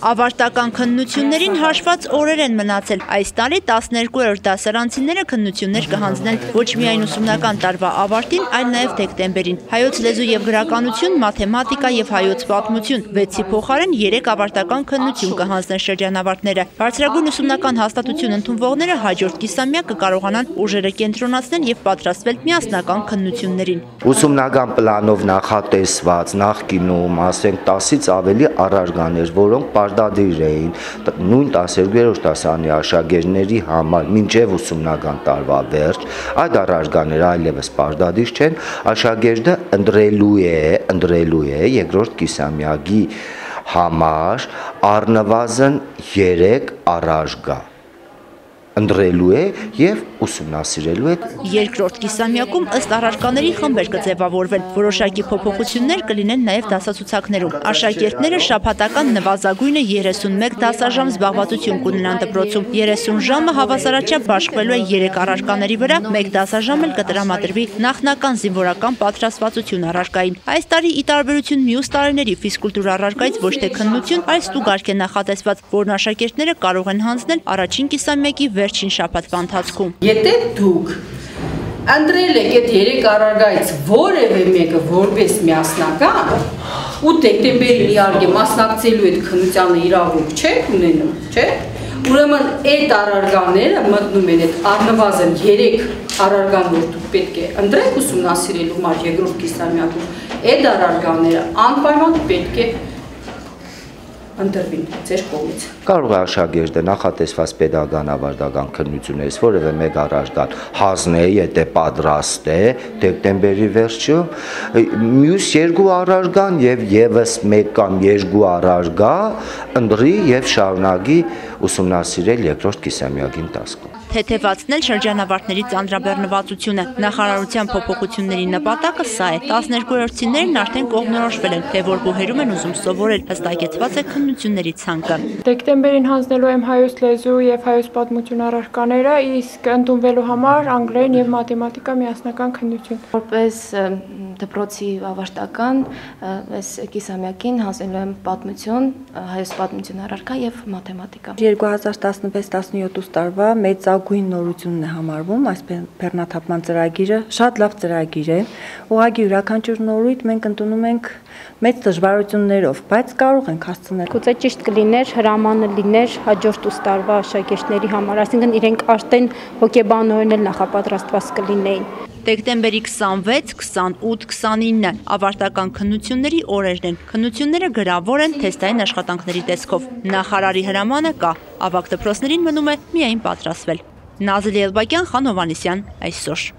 Ավարտական քննություններին հաշված օրեր են մնացել։ Այս տարի 12-րդ դասարանցիները քննություններ կհանձնեն ոչ միայն ուսումնական տարվա ավարտին, այլ նաև դեկտեմբերին։ Հայոց լեզու եւ գրականություն, մաթեմատիկա եւ հայոց պատմություն 6-ի փոխարեն 3 ավարտական քննություն կհանձնեն շրջանավարտները։ Բարձրագույն ուսումնական հաստատություն ընդունվողները հաջորդ կիսամյակ կկարողանան ուժերը կենտրոնացնել եւ պատրաստվել միասնական քննություններին։ Ուսումնական պլանով նախատեսված նախկինում, ասենք 10-ից ավելի առարգաներ, որոնք պարտադիր էին նույն 12-րդ դասարանի աշակերտների համար մինչև ուսումնական տարվա վերջ, այդ առարգաները այլևս պարտադիր չեն, աշակերտը ընտրելու է երկրորդ կիսամյակի համար առնվազն 3 առարգա ընտրելու է եւ ուսումնասիրելու է։ Երկրորդ կիսամյակում ըստ առարկաների խմբեր կձևավորվեն, որոշակի փոփոխություններ կլինեն նաեւ դասացուցակներում։ Աշակերտները շաբաթական նվազագույնը 31 դասաժամ զբաղվածություն կունենան դպրոցում։ 30 ժամը հավասարաչափ բաշխվելու է 3 առարկաների վրա, 1 դասաժամ էլ կտրամադրվի նախնական զինվորական պատրաստվածություն առարկային։ Այս տարի ի տարբերություն մյուս տարիների ֆիզկուլտուրա առարկայից ոչ թե քննություն, այլ ստուգարք է նախատեսված, որն աշակերտները կարող են հանձնել առաջին կիսամյակի վերջին շաբաթվա ընթացքում։ Եթե դուք ընտրել եք այդ 3 առարգայից որևէ մեկը որպես միասնական ու դեկտեմբերին իհարկե մասնակցելու այդ քննությանը իրավունք չեք ունենում, չէ՞։ Ուրեմն այդ առարգաները մտնում են այդ առնվազն 3 առարգան, որ դուք պետք է ընտրեք ուսումնասիրելու համար երկրորդ կիսամյակում, այդ առարգաները անպայման պետք է ընտրվին ձեր կողմից։ Կարող է աշակերտը նախատեսված pedagogan ավարտական քննություններից որևէ մեկ առարգան հանձնել, եթե պատրաստ է դեկտեմբերի վերջում, մյուս 2 առարգան եւ եւս 1 կամ 2 առարգա ընտրի եւ շարունակի ուսումնասիրել երկրորդ կիսամյակի ընթացքում։ Թեթևացնել շրջանավարտների ծանրաբեռնվածությունը։ Նախարարության փոփոխությունների նպատակը սա է։ 12-րդցիներն արդեն կողմնորոշվել են, թե որ բուհերում են ուզում սովորել, հստակեցված է քննությունների ցանկը։ Դեկտեմբերին հանձնելու եմ հայոց լեզու եւ հայոց պատմություն առարկաները, իսկ ընդունվելու համար անգլերեն եւ մաթեմատիկա միասնական քննություն։ Որպես դպրոցի ավարտական այս կիսամյակին հանձնելու եմ պատմություն, հայոց պատմություն առարկա եւ մաթեմատիկա։ 2016-17 տարվա մեծագույն նորությունն է համարվում այս բեռնաթափման ծրագիրը, շատ լավ ծրագիր է, ուղղակի յուրաքանչյուր նորույթ մենք ընդունում ենք մեծ դժվարություններով, բայց կարող ենք հասցնել։ Գուցե ճիշտ կլիներ, հրամանը լիներ հաջորդ տարվա աշակերտների համար, այսինքն իրենք արդեն հոգեբանորեն էլ նախապատրաստված կլինեին։ Դեկտեմբերի 26, 28, 29 ավարտական քննությունների օրերն են։ Քննությունները գրավոր են թեստային աշխատանքների տեսքով։ Նախարարի հրամանը կա, ավագ դպրոցներին մնում է միայն պատրաստվել։ Նազելի Էլբակյան, Խան Հովհաննիսյան, այսօր։